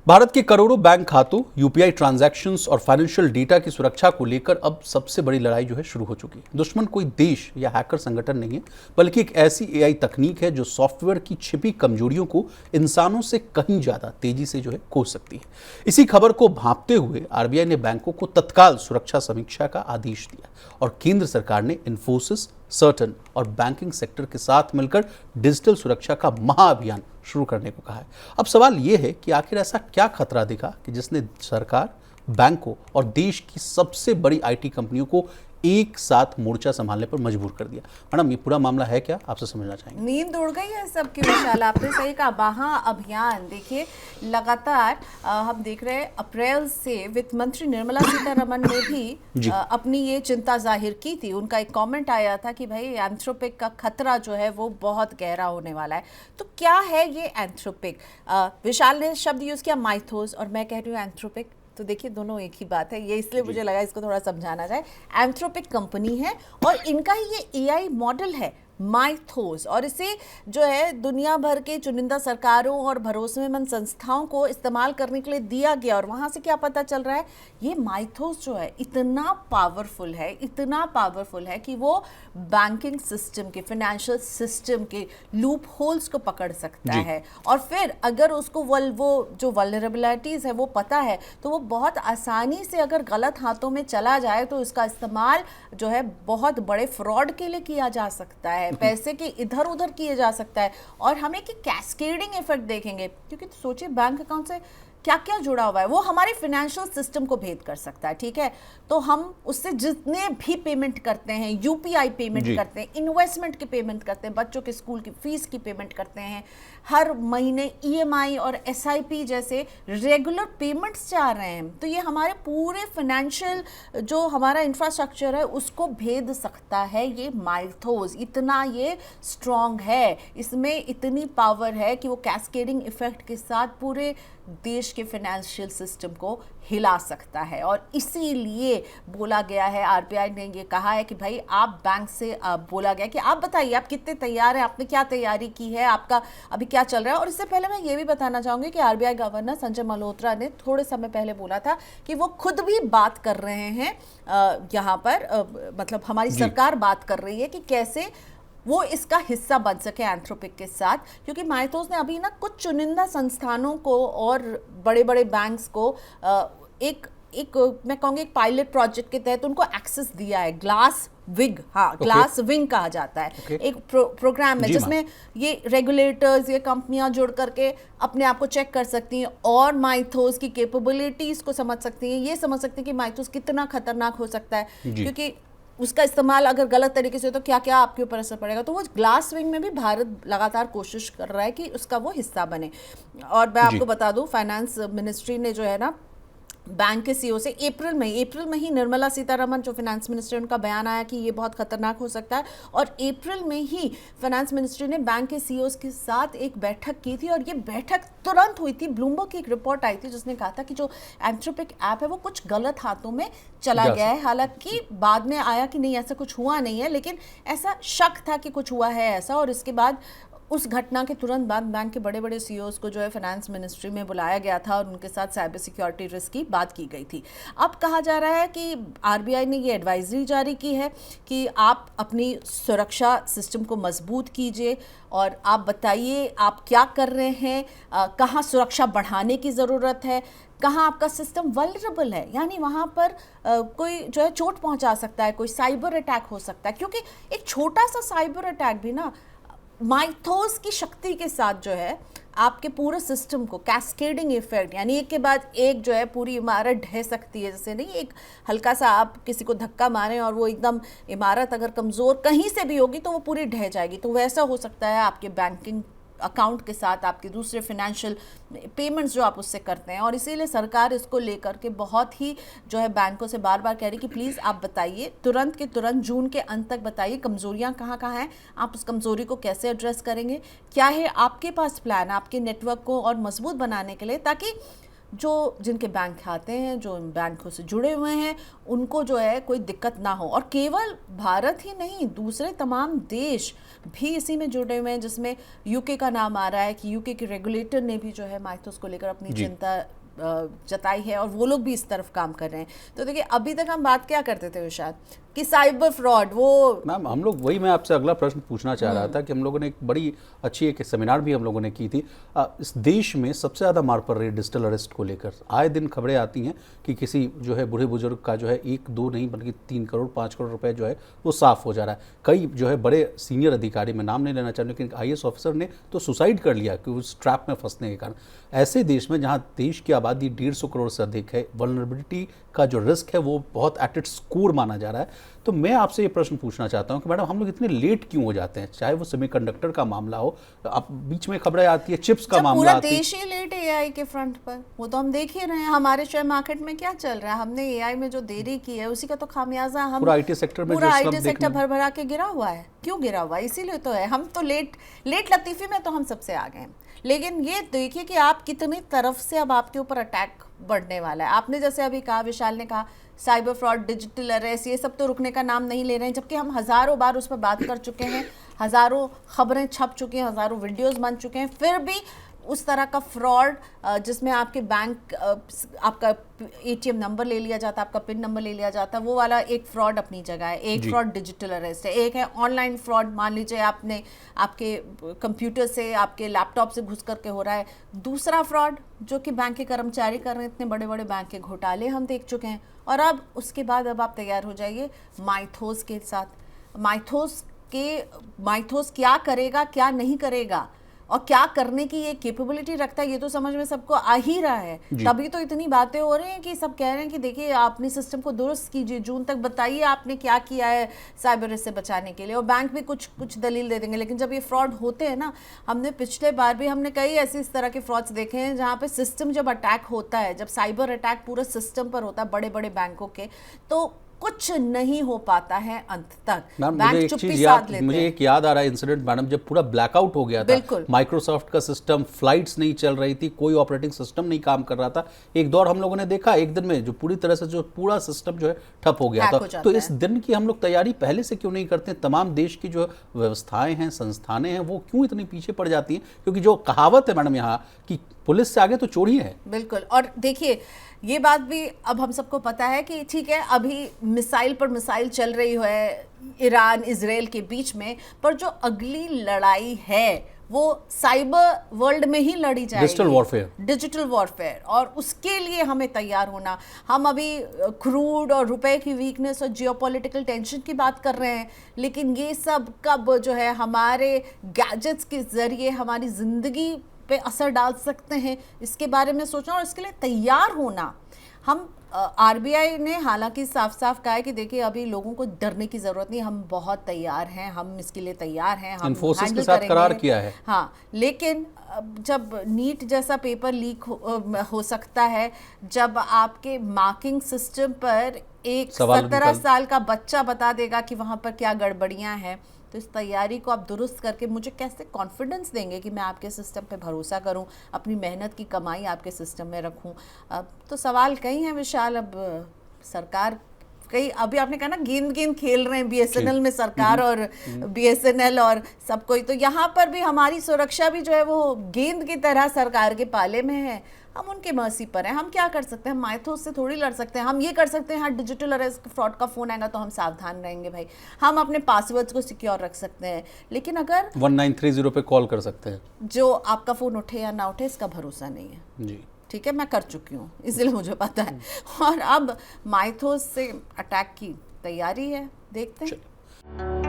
भारत के करोड़ों बैंक खातों, यूपीआई ट्रांजैक्शंस और फाइनेंशियल डेटा की सुरक्षा को लेकर अब सबसे बड़ी लड़ाई जो है शुरू हो चुकी है। दुश्मन कोई देश या हैकर संगठन नहीं है, बल्कि एक ऐसी एआई तकनीक है जो सॉफ्टवेयर की छिपी कमजोरियों को इंसानों से कहीं ज्यादा तेजी से जो है खोज सकती है। इसी खबर को भांपते हुए आरबीआई ने बैंकों को तत्काल सुरक्षा समीक्षा का आदेश दिया और केंद्र सरकार ने इन्फोसिस, सर्टन और बैंकिंग सेक्टर के साथ मिलकर डिजिटल सुरक्षा का महाअभियान शुरू करने को कहा है। अब सवाल यह है कि आखिर ऐसा क्या खतरा दिखा कि जिसने सरकार, बैंकों और देश की सबसे बड़ी आईटी कंपनियों को एक साथ मोर्चा संभालने पर मजबूर कर दिया। मैडम, ये पूरा मामला है क्या, आपसे समझना चाहेंगे। नींद उड़ गई है सबकी विशाल, आपने सही कहा। महा अभियान देखिए, लगातार हम देख रहे हैं अप्रैल से वित्त मंत्री निर्मला सीतारमण ने भी अपनी ये चिंता जाहिर की थी। उनका एक कमेंट आया था कि भाई एंथ्रोपिक का खतरा जो है वो बहुत गहरा होने वाला है। तो क्या है ये एंथ्रोपिक? विशाल ने शब्द यूज किया माइथोस और मैं कह रही हूँ एंथ्रोपिक। तो देखिए दोनों एक ही बात है, ये इसलिए मुझे लगा इसको थोड़ा समझाना जाए। एंथ्रोपिक कंपनी है और इनका ही ये एआई मॉडल है माइथोस, और इसे जो है दुनिया भर के चुनिंदा सरकारों और भरोसेमंद संस्थाओं को इस्तेमाल करने के लिए दिया गया। और वहाँ से क्या पता चल रहा है, ये माइथोस जो है इतना पावरफुल है कि वो बैंकिंग सिस्टम के, फाइनेंशियल सिस्टम के लूप होल्स को पकड़ सकता है। और फिर अगर उसको वो जो वल्नरेबिलिटीज़ है वो पता है तो वो बहुत आसानी से, अगर गलत हाथों में चला जाए तो इसका इस्तेमाल जो है बहुत बड़े फ्रॉड के लिए किया जा सकता है, पैसे के इधर उधर किए जा सकता है। और हमें कि कैस्केडिंग इफेक्ट देखेंगे, क्योंकि तो सोचिए बैंक अकाउंट से क्या क्या जुड़ा हुआ है, वो हमारे फाइनेंशियल सिस्टम को भेद कर सकता है। ठीक है, तो हम उससे जितने भी पेमेंट करते हैं, यूपीआई पेमेंट करते हैं, इन्वेस्टमेंट की पेमेंट करते हैं, बच्चों के स्कूल की फीस की पेमेंट करते हैं, हर महीने ईएमआई और एसआईपी जैसे रेगुलर पेमेंट्स जा रहे हैं, तो ये हमारे पूरे फाइनेंशियल जो हमारा इंफ्रास्ट्रक्चर है उसको भेद सकता है। ये माइथोस इतना ये स्ट्रॉन्ग है, इसमें इतनी पावर है कि वो कैस्केडिंग इफेक्ट के साथ पूरे देश के फाइनेंशियल सिस्टम को हिला सकता है। और इसीलिए बोला गया है, आरबीआई ने ये कहा है कि भाई आप बैंक से बोला गया कि आप बताइए आप कितने तैयार हैं, आपने क्या तैयारी की है, आपका अभी क्या चल रहा है। और इससे पहले मैं ये भी बताना चाहूँगी कि आरबीआई गवर्नर संजय मल्होत्रा ने थोड़े समय पहले बोला था कि वो खुद भी बात कर रहे हैं यहाँ पर, मतलब हमारी सरकार बात कर रही है कि कैसे वो इसका हिस्सा बन सके एंथ्रोपिक के साथ। क्योंकि माइथोस ने अभी ना कुछ चुनिंदा संस्थानों को और बड़े बड़े बैंक्स को एक मैं कहूँगी एक पायलट प्रोजेक्ट के तहत उनको एक्सेस दिया है। ग्लास विंग, ग्लास विंग कहा जाता है, एक प्रोग्राम है जिसमें ये रेगुलेटर्स, ये कंपनियां जुड़ करके अपने आप को चेक कर सकती हैं और माइथोस की कैपेबिलिटीज को समझ सकती हैं, ये समझ सकती हैं कि माइथोस कितना खतरनाक हो सकता है, क्योंकि उसका इस्तेमाल अगर गलत तरीके से तो क्या क्या आपके ऊपर असर पड़ेगा। तो वो ग्लास विंग में भी भारत लगातार कोशिश कर रहा है कि उसका वो हिस्सा बने। और मैं आपको बता दूं, फाइनेंस मिनिस्ट्री ने जो है ना बैंक के सीईओ से अप्रैल में ही निर्मला सीतारमण जो फाइनेंस मिनिस्टर, उनका बयान आया कि ये बहुत खतरनाक हो सकता है। और अप्रैल में ही फाइनेंस मिनिस्ट्री ने बैंक के सीईओ के साथ एक बैठक की थी और ये बैठक तुरंत हुई थी। ब्लूमबर्ग की एक रिपोर्ट आई थी जिसने कहा था कि जो एंथ्रोपिक ऐप है वो कुछ गलत हाथों में चला गया है। हालांकि बाद में आया कि नहीं, ऐसा कुछ हुआ नहीं है, लेकिन ऐसा शक था कि कुछ हुआ है ऐसा। और इसके बाद उस घटना के तुरंत बाद बैंक के बड़े बड़े सीईओज को जो है फाइनेंस मिनिस्ट्री में बुलाया गया था और उनके साथ साइबर सिक्योरिटी रिस्क की बात की गई थी। अब कहा जा रहा है कि आरबीआई ने ये एडवाइजरी जारी की है कि आप अपनी सुरक्षा सिस्टम को मजबूत कीजिए और आप बताइए आप क्या कर रहे हैं, कहाँ सुरक्षा बढ़ाने की ज़रूरत है, कहाँ आपका सिस्टम वल्नरेबल है, यानी वहाँ पर कोई जो है चोट पहुँचा सकता है, कोई साइबर अटैक हो सकता है। क्योंकि एक छोटा सा साइबर अटैक भी ना माइथोस की शक्ति के साथ जो है आपके पूरे सिस्टम को कैस्केडिंग इफेक्ट, यानी एक के बाद एक जो है पूरी इमारत ढह सकती है। जैसे नहीं, एक हल्का सा आप किसी को धक्का मारें और वो एकदम इमारत अगर कमज़ोर कहीं से भी होगी तो वो पूरी ढह जाएगी। तो वैसा हो सकता है आपके बैंकिंग अकाउंट के साथ, आपके दूसरे फाइनेंशियल पेमेंट्स जो आप उससे करते हैं। और इसीलिए सरकार इसको लेकर के बहुत ही जो है बैंकों से बार बार कह रही कि प्लीज़ आप बताइए, तुरंत के तुरंत जून के अंत तक बताइए कमज़ोरियाँ कहाँ कहाँ हैं, आप उस कमज़ोरी को कैसे एड्रेस करेंगे, क्या है आपके पास प्लान आपके नेटवर्क को और मजबूत बनाने के लिए, ताकि जो जिनके बैंक खाते हैं, जो इन बैंकों से जुड़े हुए हैं, उनको जो है कोई दिक्कत ना हो। और केवल भारत ही नहीं, दूसरे तमाम देश भी इसी में जुड़े हुए हैं, जिसमें यूके का नाम आ रहा है कि यूके के रेगुलेटर ने भी जो है माइथोस को लेकर अपनी चिंता जताई है और वो लोग भी इस तरफ काम कर रहे हैं। तो देखिए, अभी तक हम बात क्या करते थे विशाल कि साइबर फ्रॉड, वो मैम हम लोग वही, मैं आपसे अगला प्रश्न पूछना चाह रहा था कि हम लोगों ने एक बड़ी अच्छी एक सेमिनार भी हम लोगों ने की थी। इस देश में सबसे ज़्यादा मार पड़ रही है डिजिटल अरेस्ट को लेकर। आए दिन खबरें आती हैं कि किसी जो है बूढ़े बुजुर्ग का जो है 1-2 नहीं बल्कि 3 करोड़ 5 करोड़ रुपए जो है वो साफ हो जा रहा है। कई जो है बड़े सीनियर अधिकारी, मैं नाम नहीं लेना चाहूँ, लेकिन IAS ऑफिसर ने तो सुसाइड कर लिया कि उस ट्रैप में फंसने के कारण। ऐसे देश में जहाँ देश की आबादी 150 करोड़ से अधिक है, वल्नरेबिलिटी का जो रिस्क है वो बहुत एट इट्स कोर माना जा रहा है। तो मैं आपसे ये प्रश्न पूछना चाहता हूँ कि मैडम हम लोग इतने लेट क्यों हो जाते हैं? चाहे वो सेमीकंडक्टर का मामला हो, अब बीच में खबरें आती है चिप्स का मामला पूरा देश ही लेट है AI के फ्रंट पर, वो तो हम देख ही रहे हैं। हमारे शेयर मार्केट में क्या चल रहा है, हमने AI में जो देरी की है उसी का तो खामियाजा हम पूरा IT सेक्टर में, पूरा IT सेक्टर भर भरा के गिरा हुआ है। क्यों गिरा हुआ है? इसीलिए तो है, हम तो लेट लतीफी में तो हम सबसे आगे हैं। लेकिन ये देखिए कि आप कितनी तरफ से अब आपके ऊपर अटैक बढ़ने वाला है। आपने जैसे अभी कहा, विशाल ने कहा, साइबर फ्रॉड, डिजिटल अरेस्ट, ये सब तो रुकने का नाम नहीं ले रहे हैं, जबकि हम हज़ारों बार उस पर बात कर चुके हैं, हज़ारों खबरें छप चुकी हैं, हज़ारों वीडियोस बन चुके हैं। फिर भी उस तरह का फ्रॉड जिसमें आपके बैंक आपका ATM नंबर ले लिया जाता, आपका पिन नंबर ले लिया जाता, वो वाला एक फ्रॉड अपनी जगह है। एक फ्रॉड डिजिटल अरेस्ट है, एक है ऑनलाइन फ्रॉड। मान लीजिए आपने आपके कंप्यूटर से, आपके लैपटॉप से घुस करके हो रहा है। दूसरा फ्रॉड जो कि बैंक के कर्मचारी कर रहे हैं, इतने बड़े बड़े बैंक के घोटाले हम देख चुके हैं। और अब उसके बाद अब आप तैयार हो जाइए माइथोस के साथ। माइथोस क्या करेगा, क्या नहीं करेगा और क्या करने की ये कैपेबिलिटी रखता है, ये तो समझ में सबको आ ही रहा है। तभी तो इतनी बातें हो रही हैं कि सब कह रहे हैं कि देखिए आपने सिस्टम को दुरुस्त कीजिए, जून तक बताइए आपने क्या किया है साइबर रिस्क से बचाने के लिए। और बैंक भी कुछ दलील दे देंगे। लेकिन जब ये फ्रॉड होते हैं ना, हमने पिछले बार भी हमने कई ऐसे इस तरह के फ्रॉड्स देखे हैं जहाँ पे सिस्टम जब अटैक होता है, जब साइबर अटैक पूरे सिस्टम पर होता है बड़े बड़े बैंकों के, तो कुछ नहीं हो पाता है अंत तक। बैंक चुप्पी साध लेते हैं। मुझे एक याद आ रहा है इंसिडेंट मैडम, जब पूरा ब्लैकआउट हो गया था, माइक्रोसॉफ्ट का सिस्टम, फ्लाइट्स नहीं चल रही थी, कोई ऑपरेटिंग सिस्टम नहीं काम कर रहा था। एक दौर हम लोगों ने देखा एक दिन में जो पूरी तरह से जो पूरा सिस्टम जो है ठप हो गया था। तो इस दिन की हम लोग तैयारी पहले से क्यों नहीं करते? तमाम देश की जो व्यवस्थाएं हैं, संस्थानें हैं, वो क्यों इतनी पीछे पड़ जाती हैं? क्योंकि जो कहावत है मैडम यहाँ कि पुलिस से आगे तो चोरी है। बिल्कुल। और देखिए, ये बात भी अब हम सबको पता है कि ठीक है, अभी मिसाइल पर मिसाइल चल रही है ईरान इजराइल के बीच में, पर जो अगली लड़ाई है वो साइबर वर्ल्ड में ही लड़ी जाएगी, डिजिटल वॉरफेयर। और उसके लिए हमें तैयार होना। हम अभी क्रूड और रुपए की वीकनेस और जियोपॉलिटिकल टेंशन की बात कर रहे हैं, लेकिन ये सब कब जो है हमारे गैजेट्स के जरिए हमारी जिंदगी पे असर डाल सकते हैं, इसके बारे में सोचना और इसके लिए तैयार होना। हम RBI ने हालांकि साफ साफ कहा है कि देखिए अभी लोगों को डरने की जरूरत नहीं, हम बहुत तैयार हैं, हम इसके लिए तैयार हैं, हम इन्फोसिस के साथ करार किया है। हाँ, लेकिन जब नीट जैसा पेपर लीक हो सकता है, जब आपके मार्किंग सिस्टम पर एक 17 साल का बच्चा बता देगा कि वहाँ पर क्या गड़बड़ियाँ हैं, तो इस तैयारी को आप दुरुस्त करके मुझे कैसे कॉन्फिडेंस देंगे कि मैं आपके सिस्टम पे भरोसा करूं, अपनी मेहनत की कमाई आपके सिस्टम में रखूं? अब तो सवाल कई हैं विशाल। अब सरकार कई, अभी आपने कहा ना गेंद खेल रहे हैं BSNL में सरकार और BSNL और सब कोई, तो यहाँ पर भी हमारी सुरक्षा भी जो है वो गेंद की तरह सरकार के पाले में है। हम उनके मर्जी पर हैं, हम क्या कर सकते हैं? माइथोस से थोड़ी लड़ सकते हैं। हम ये कर सकते हैं, हाँ डिजिटल अरेस्ट फ्रॉड का फोन आएगा तो हम सावधान रहेंगे भाई, हम अपने पासवर्ड्स को सिक्योर रख सकते हैं। लेकिन अगर 1930 पे कॉल कर सकते हैं, जो आपका फोन उठे या ना उठे इसका भरोसा नहीं है जी। ठीक है, मैं कर चुकी हूँ इसलिए मुझे पता है। और अब माइथोस से अटैक की तैयारी है, देखते हैं।